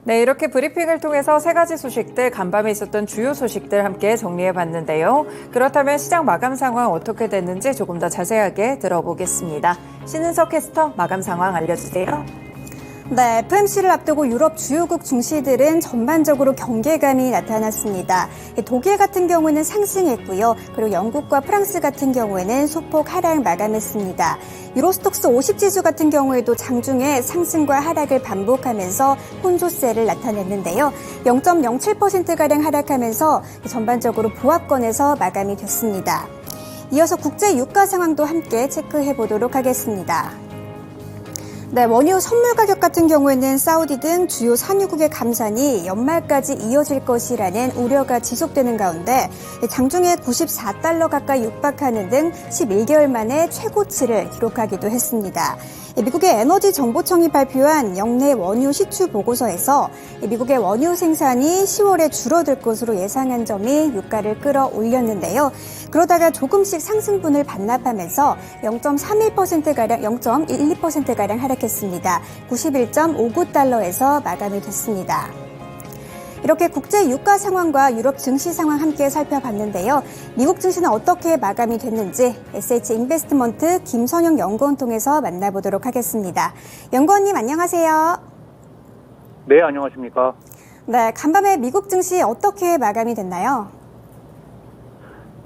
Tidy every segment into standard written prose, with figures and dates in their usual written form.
네, 이렇게 브리핑을 통해서 세 가지 소식들, 간밤에 있었던 주요 소식들 함께 정리해 봤는데요. 그렇다면 시장 마감 상황 어떻게 됐는지 조금 더 자세하게 들어보겠습니다. 신은석 캐스터 마감 상황 알려주세요. 네, FOMC를 앞두고 유럽 주요국 증시들은 전반적으로 경계감이 나타났습니다. 독일 같은 경우는 상승했고요. 그리고 영국과 프랑스 같은 경우에는 소폭 하락 마감했습니다. 유로스톡스 50지수 같은 경우에도 장중에 상승과 하락을 반복하면서 혼조세를 나타냈는데요. 0.07%가량 하락하면서 전반적으로 보합권에서 마감이 됐습니다. 이어서 국제 유가 상황도 함께 체크해 보도록 하겠습니다. 네, 원유 선물 가격 같은 경우에는 사우디 등 주요 산유국의 감산이 연말까지 이어질 것이라는 우려가 지속되는 가운데 장중에 94달러 가까이 육박하는 등 11개월 만에 최고치를 기록하기도 했습니다. 미국의 에너지 정보청이 발표한 역내 원유 시추 보고서에서 미국의 원유 생산이 10월에 줄어들 것으로 예상한 점이 유가를 끌어올렸는데요. 그러다가 조금씩 상승분을 반납하면서 0.31%가량, 0.12%가량 하락했습니다. 91.59달러에서 마감이 됐습니다. 이렇게 국제 유가 상황과 유럽 증시 상황 함께 살펴봤는데요. 미국 증시는 어떻게 마감이 됐는지 SH 인베스트먼트 김선영 연구원 통해서 만나보도록 하겠습니다. 연구원님 안녕하세요. 네, 안녕하십니까. 네, 간밤에 미국 증시 어떻게 마감이 됐나요?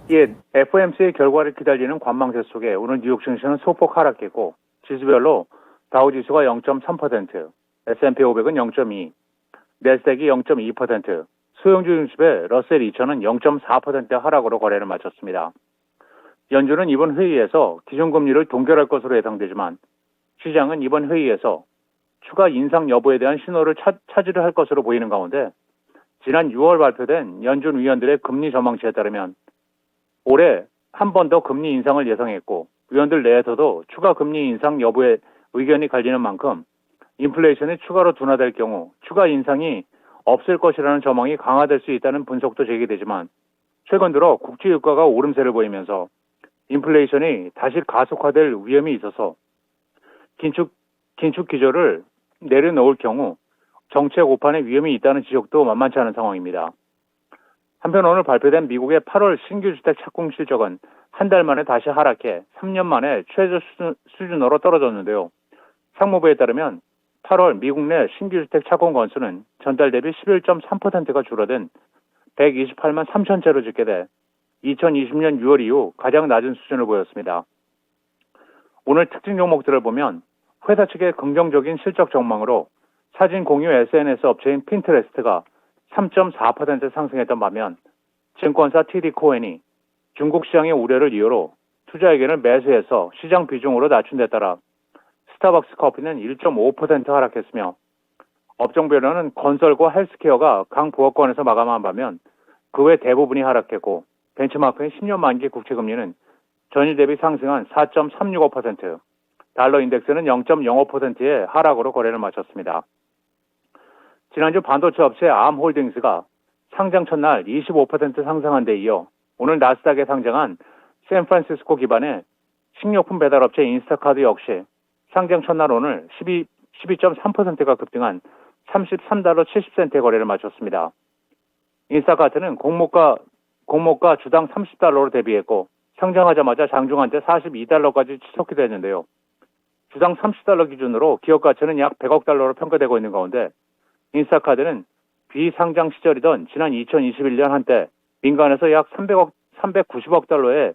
예, FOMC의 결과를 기다리는 관망세 속에 오늘 뉴욕 증시는 소폭 하락했고 지수별로 다우지수가 0.3%, S&P 500은 0.2%, 내스닥이 0.2%, 소형주 중심의 러셀 2000은 0.4% 하락으로 거래를 마쳤습니다. 연준은 이번 회의에서 기준금리를 동결할 것으로 예상되지만 시장은 이번 회의에서 추가 인상 여부에 대한 신호를 찾으려 할 것으로 보이는 가운데 지난 6월 발표된 연준 위원들의 금리 전망치에 따르면 올해 한 번 더 금리 인상을 예상했고 위원들 내에서도 추가 금리 인상 여부에 의견이 갈리는 만큼 인플레이션이 추가로 둔화될 경우 추가 인상이 없을 것이라는 전망이 강화될 수 있다는 분석도 제기되지만 최근 들어 국제 유가가 오름세를 보이면서 인플레이션이 다시 가속화될 위험이 있어서 긴축 기조를 내려놓을 경우 정책 오판의 위험이 있다는 지적도 만만치 않은 상황입니다. 한편 오늘 발표된 미국의 8월 신규 주택 착공 실적은 한 달 만에 다시 하락해 3년 만에 최저 수준으로 떨어졌는데요. 상무부에 따르면 8월 미국 내 신규 주택 착공 건수는 전달 대비 11.3%가 줄어든 128만 3천 채로 집계돼 2020년 6월 이후 가장 낮은 수준을 보였습니다. 오늘 특징 종목들을 보면 회사 측의 긍정적인 실적 전망으로 사진 공유 SNS 업체인 핀트레스트가 3.4% 상승했던 반면 증권사 TD 코엔이 중국 시장의 우려를 이유로 투자 의견을 매수해서 시장 비중으로 낮춘 데 따라 스타벅스 커피는 1.5% 하락했으며 업종별로는 건설과 헬스케어가 강보합권에서 마감한 반면 그 외 대부분이 하락했고 벤치마크의 10년 만기 국채금리는 전일 대비 상승한 4.365%, 달러 인덱스는 0.05%의 하락으로 거래를 마쳤습니다. 지난주 반도체 업체 암홀딩스가 상장 첫날 25% 상승한 데 이어 오늘 나스닥에 상장한 샌프란시스코 기반의 식료품 배달업체 인스타카드 역시 상장 첫날 오늘 12.3%가 급등한 33달러 70센트의 거래를 마쳤습니다. 인스타카트는 공모가 주당 30달러로 대비했고 상장하자마자 장중 한때 42달러까지 치솟기도 했는데요. 주당 30달러 기준으로 기업 가치는 약 100억 달러로 평가되고 있는 가운데 인스타카드는 비상장 시절이던 지난 2021년 한때 민간에서 약 390억 달러의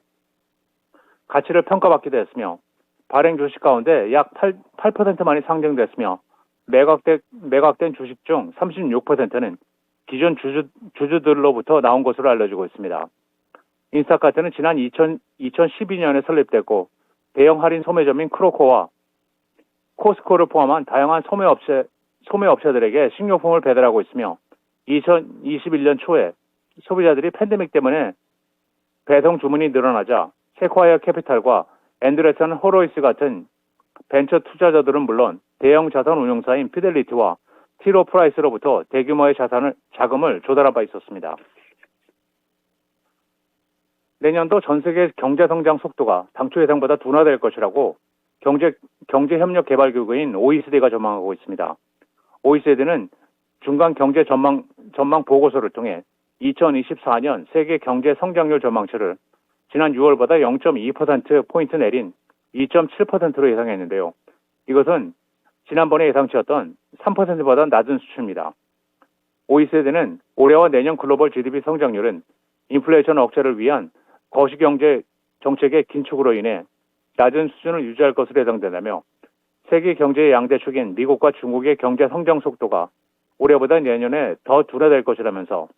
가치를 평가받기도 했으며 발행 주식 가운데 약 8%만이 상장됐으며 매각된 주식 중 36%는 기존 주주들로부터 나온 것으로 알려지고 있습니다. 인스타카트는 지난 2012년에 설립됐고 대형 할인 소매점인 크로코와 코스코를 포함한 다양한 소매업체들에게 식료품을 배달하고 있으며 2021년 초에 소비자들이 팬데믹 때문에 배송 주문이 늘어나자 세콰이어 캐피탈과 앤드레슨 호로이스 같은 벤처 투자자들은 물론 대형 자산 운용사인 피델리티와 티로 프라이스로부터 대규모의 자금을 조달한 바 있었습니다. 내년도 전 세계 경제 성장 속도가 당초 예상보다 둔화될 것이라고 경제협력개발기구인 OECD가 전망하고 있습니다. OECD는 중간 경제 전망 보고서를 통해 2024년 세계 경제 성장률 전망치를 지난 6월보다 0.2%포인트 내린 2.7%로 예상했는데요. 이것은 지난번에 예상치였던 3%보다 낮은 수치입니다. OECD는 올해와 내년 글로벌 GDP 성장률은 인플레이션 억제를 위한 거시경제 정책의 긴축으로 인해 낮은 수준을 유지할 것으로 예상된다며 세계 경제의 양대 축인 미국과 중국의 경제 성장 속도가 올해보다 내년에 더 둔화될 것이라면서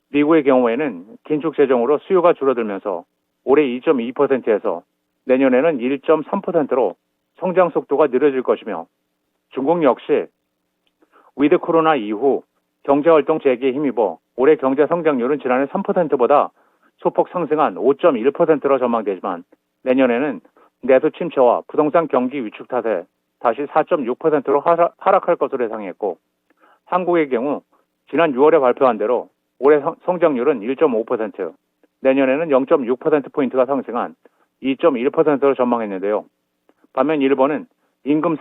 미국의 경우에는 긴축 재정으로 수요가 줄어들면서 올해 2.2%에서 내년에는 1.3%로 성장 속도가 느려질 것이며 중국 역시 위드 코로나 이후 경제활동 재개에 힘입어 올해 경제 성장률은 지난해 3%보다 소폭 상승한 5.1%로 전망되지만 내년에는 내수 침체와 부동산 경기 위축 탓에 다시 4.6%로 하락할 것으로 예상했고 한국의 경우 지난 6월에 발표한 대로 올해 성장률은 1.5%, 내년에는 0.6%포인트가 상승한 2.1%로 전망했는데요. 반면 일본은 임금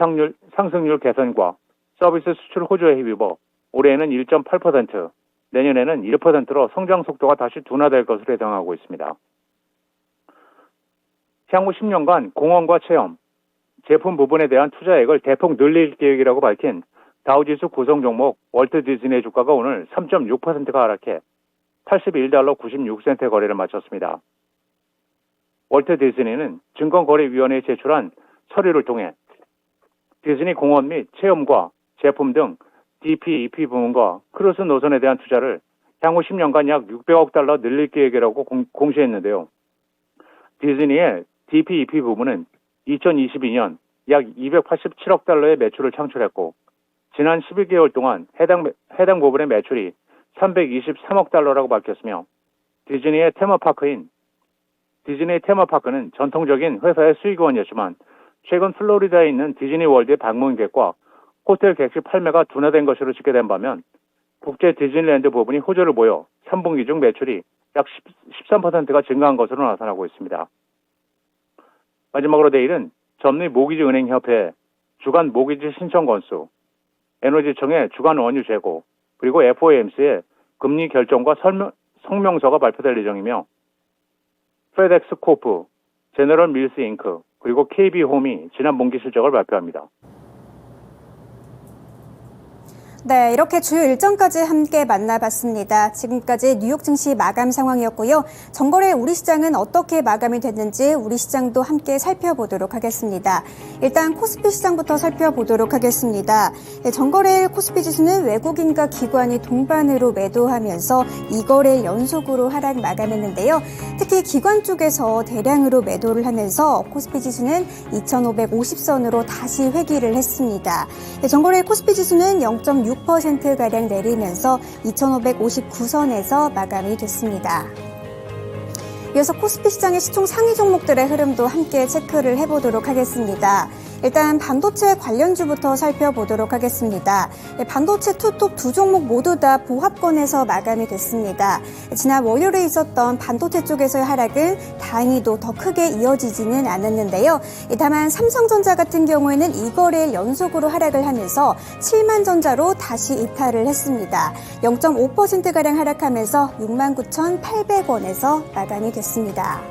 상승률 개선과 서비스 수출 호조에 힘입어 올해에는 1.8%, 내년에는 1%로 성장 속도가 다시 둔화될 것으로 예상하고 있습니다. 향후 10년간 공헌과 체험, 제품 부분에 대한 투자액을 대폭 늘릴 계획이라고 밝힌 다우지수 구성 종목 월트 디즈니의 주가가 오늘 3.6%가 하락해 81달러 96센트의 거래를 마쳤습니다. 월트 디즈니는 증권거래위원회에 제출한 서류를 통해 디즈니 공헌 및 체험과 제품 등 DP, EP 부문과 크루즈 노선에 대한 투자를 향후 10년간 약 600억 달러 늘릴 계획이라고 공시했는데요. 디즈니의 DP, EP 부문은 2022년 약 287억 달러의 매출을 창출했고 지난 11개월 동안 해당 부분의 매출이 323억 달러라고 밝혔으며 디즈니의 테마파크는 전통적인 회사의 수익원이었지만 최근 플로리다에 있는 디즈니 월드의 방문객과 호텔 객실 판매가 둔화된 것으로 집계된 반면 국제 디즈니랜드 부분이 호조를 보여 3분기 중 매출이 약 13%가 증가한 것으로 나타나고 있습니다. 마지막으로 내일은 전미모기지은행협회 주간 모기지 신청 건수, 에너지청의 주간 원유 재고, 그리고 FOMC의 금리 결정과 성명서가 발표될 예정이며 페덱스 코프, 제너럴 밀스 잉크, 그리고 KB홈이 지난 분기 실적을 발표합니다. 네, 이렇게 주요 일정까지 함께 만나봤습니다. 지금까지 뉴욕 증시 마감 상황이었고요. 전거래 우리 시장은 어떻게 마감이 됐는지 우리 시장도 함께 살펴보도록 하겠습니다. 일단 코스피 시장부터 살펴보도록 하겠습니다. 전거래일 코스피 지수는 외국인과 기관이 동반으로 매도하면서 2거래일 연속으로 하락 마감했는데요. 특히 기관 쪽에서 대량으로 매도를 하면서 코스피 지수는 2,550선으로 다시 회귀를 했습니다. 전거래일 코스피 지수는 0.6%가량 내리면서 2,559선에서 마감이 됐습니다. 이어서 코스피 시장의 시총 상위 종목들의 흐름도 함께 체크를 해보도록 하겠습니다. 일단 반도체 관련주부터 살펴보도록 하겠습니다. 반도체 투톱 두 종목 모두 다 보합권에서 마감이 됐습니다. 지난 월요일에 있었던 반도체 쪽에서의 하락은 다행히도 더 크게 이어지지는 않았는데요. 다만 삼성전자 같은 경우에는 2거래일 연속으로 하락을 하면서 7만전자로 다시 이탈을 했습니다. 0.5%가량 하락하면서 69,800원에서 마감이 됐습니다.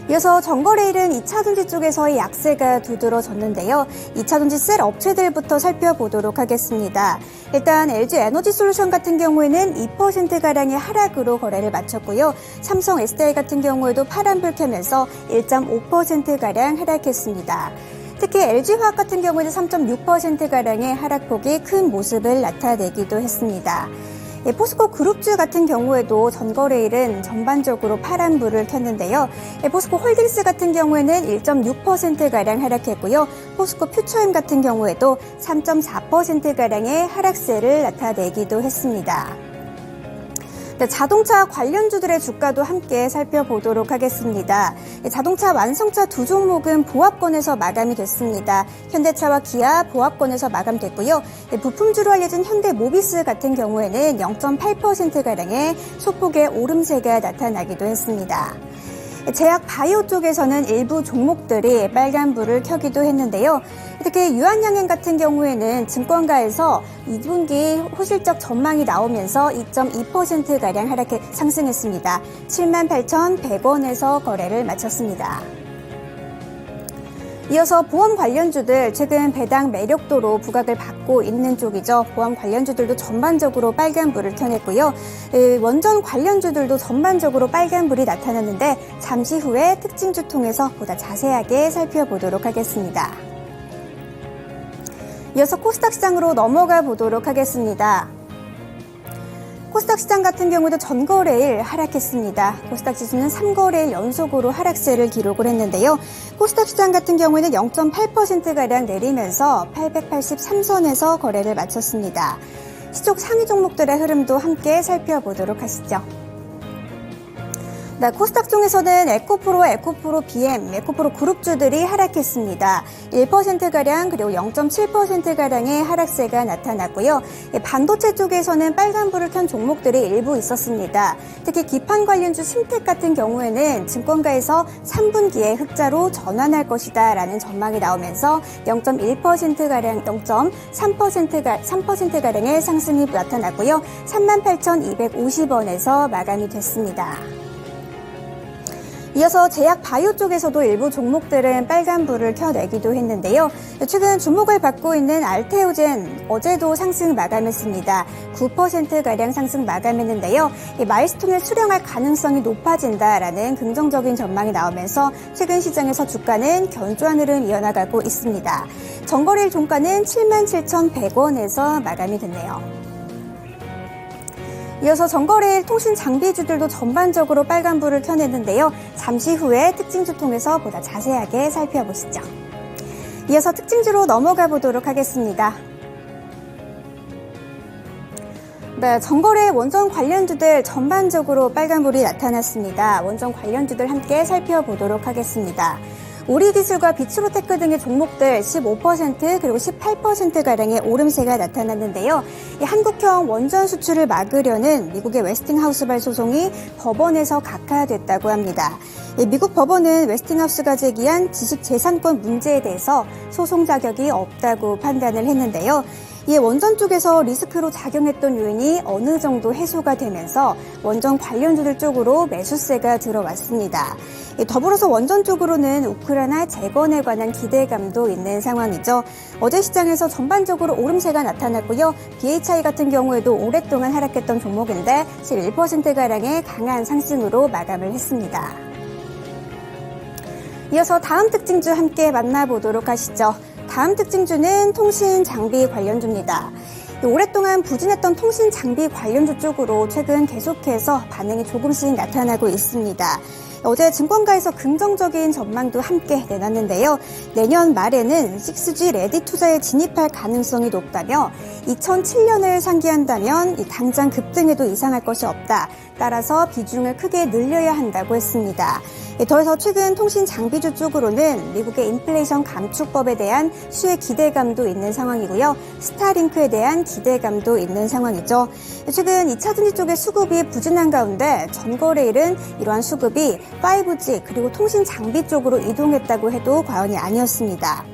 이어서 전거래일은 2차전지 쪽에서의 약세가 두드러졌는데요. 2차전지 셀 업체들부터 살펴보도록 하겠습니다. 일단 LG 에너지솔루션 같은 경우에는 2%가량의 하락으로 거래를 마쳤고요. 삼성 SDI 같은 경우에도 파란불 켜면서 1.5%가량 하락했습니다. 특히 LG화학 같은 경우에는 3.6%가량의 하락폭이 큰 모습을 나타내기도 했습니다. 포스코 그룹주 같은 경우에도 전거래일은 전반적으로 파란불을 켰는데요. 포스코 홀딩스 같은 경우에는 1.6%가량 하락했고요. 포스코 퓨처엠 같은 경우에도 3.4%가량의 하락세를 나타내기도 했습니다. 자동차 관련주들의 주가도 함께 살펴보도록 하겠습니다. 자동차 완성차 두 종목은 보합권에서 마감이 됐습니다. 현대차와 기아 보합권에서 마감됐고요. 부품주로 알려진 현대모비스 같은 경우에는 0.8%가량의 소폭의 오름세가 나타나기도 했습니다. 제약 바이오 쪽에서는 일부 종목들이 빨간불을 켜기도 했는데요. 특히 유한양행 같은 경우에는 증권가에서 2분기 호실적 전망이 나오면서 2.2%가량 하락해 상승했습니다. 78,100원에서 거래를 마쳤습니다. 이어서 보험 관련주들 최근 배당 매력도로 부각을 받고 있는 쪽이죠. 보험 관련주들도 전반적으로 빨간불을 켜냈고요. 원전 관련주들도 전반적으로 빨간불이 나타났는데 잠시 후에 특징주 통해서 보다 자세하게 살펴보도록 하겠습니다. 이어서 코스닥 시장으로 넘어가 보도록 하겠습니다. 코스닥 시장 같은 경우도 전거래일 하락했습니다. 코스닥 지수는 3거래일 연속으로 하락세를 기록을 했는데요. 코스닥 시장 같은 경우에는 0.8%가량 내리면서 883선에서 거래를 마쳤습니다. 시총 상위 종목들의 흐름도 함께 살펴보도록 하시죠. 코스닥 중에서는 에코프로, 에코프로 BM, 에코프로 그룹주들이 하락했습니다. 1%가량 그리고 0.7%가량의 하락세가 나타났고요. 반도체 쪽에서는 빨간불을 켠 종목들이 일부 있었습니다. 특히 기판 관련주 신텍 같은 경우에는 증권가에서 3분기에 흑자로 전환할 것이다 라는 전망이 나오면서 0.1%가량, 0.3%가량의 상승이 나타났고요. 38,250원에서 마감이 됐습니다. 이어서 제약 바이오 쪽에서도 일부 종목들은 빨간불을 켜내기도 했는데요. 최근 주목을 받고 있는 알테오젠 어제도 상승 마감했습니다. 9%가량 상승 마감했는데요. 마일스톤을 수령할 가능성이 높아진다라는 긍정적인 전망이 나오면서 최근 시장에서 주가는 견조한 흐름 이어나가고 있습니다. 전거래일 종가는 77,100원에서 마감이 됐네요. 이어서 전거래일 통신 장비주들도 전반적으로 빨간불을 켜냈는데요. 잠시 후에 특징주 통해서 보다 자세하게 살펴보시죠. 이어서 특징주로 넘어가 보도록 하겠습니다. 전거래 원전 관련주들 전반적으로 빨간불이 나타났습니다. 원전 관련주들 함께 살펴보도록 하겠습니다. 오리기술과 비츠로테크 등의 종목들 15% 그리고 18%가량의 오름세가 나타났는데요. 한국형 원전 수출을 막으려는 미국의 웨스팅하우스발 소송이 법원에서 각하됐다고 합니다. 미국 법원은 웨스팅하우스가 제기한 지식재산권 문제에 대해서 소송 자격이 없다고 판단을 했는데요. 이에 원전 쪽에서 리스크로 작용했던 요인이 어느 정도 해소가 되면서 원전 관련주들 쪽으로 매수세가 들어왔습니다. 더불어서 원전 쪽으로는 우크라이나 재건에 관한 기대감도 있는 상황이죠. 어제 시장에서 전반적으로 오름세가 나타났고요. BHI 같은 경우에도 오랫동안 하락했던 종목인데 11%가량의 강한 상승으로 마감을 했습니다. 이어서 다음 특징주 함께 만나보도록 하시죠. 다음 특징주는 통신 장비 관련주입니다. 오랫동안 부진했던 통신 장비 관련주 쪽으로 최근 계속해서 반응이 조금씩 나타나고 있습니다. 어제 증권가에서 긍정적인 전망도 함께 내놨는데요. 내년 말에는 6G 레디 투자에 진입할 가능성이 높다며 2007년을 상기한다면 당장 급등해도 이상할 것이 없다. 따라서 비중을 크게 늘려야 한다고 했습니다. 더해서 최근 통신 장비주 쪽으로는 미국의 인플레이션 감축법에 대한 수혜 기대감도 있는 상황이고요. 스타링크에 대한 기대감도 있는 상황이죠. 최근 2차전지 쪽의 수급이 부진한 가운데 전거래일은 이러한 수급이 5G 그리고 통신 장비 쪽으로 이동했다고 해도 과언이 아니었습니다.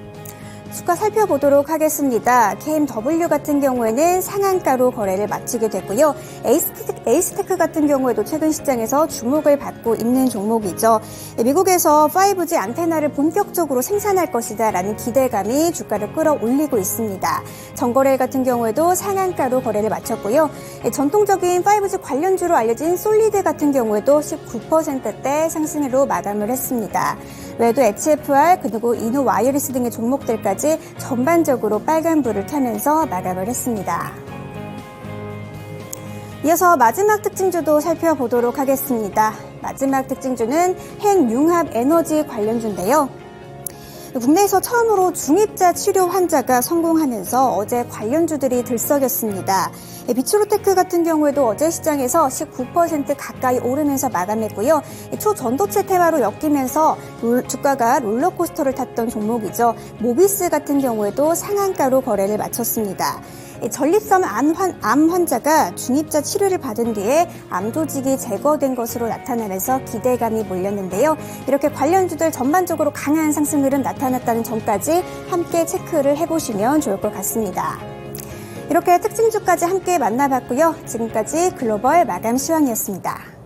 주가 살펴보도록 하겠습니다. KMW 같은 경우에는 상한가로 거래를 마치게 됐고요. 에이스테크 같은 경우에도 최근 시장에서 주목을 받고 있는 종목이죠. 미국에서 5G 안테나를 본격적으로 생산할 것이다 라는 기대감이 주가를 끌어올리고 있습니다. 전거래일 같은 경우에도 상한가로 거래를 마쳤고요. 전통적인 5G 관련주로 알려진 솔리드 같은 경우에도 19%대 상승으로 마감을 했습니다. 외에도 HFR 그리고 이노 와이어리스 등의 종목들까지 전반적으로 빨간불을 켜면서 마감을 했습니다. 이어서 마지막 특징주도 살펴보도록 하겠습니다. 마지막 특징주는 핵융합 에너지 관련주인데요. 국내에서 처음으로 중입자 치료 환자가 성공하면서 어제 관련주들이 들썩였습니다. 비츠로테크 같은 경우에도 어제 시장에서 19% 가까이 오르면서 마감했고요. 초전도체 테마로 엮이면서 주가가 롤러코스터를 탔던 종목이죠. 모비스 같은 경우에도 상한가로 거래를 마쳤습니다. 전립선 암 환자가 중입자 치료를 받은 뒤에 암 조직이 제거된 것으로 나타나면서 기대감이 몰렸는데요. 이렇게 관련주들 전반적으로 강한 상승 흐름 나타났다는 점까지 함께 체크를 해보시면 좋을 것 같습니다. 이렇게 특징주까지 함께 만나봤고요. 지금까지 글로벌 마감 시황이었습니다.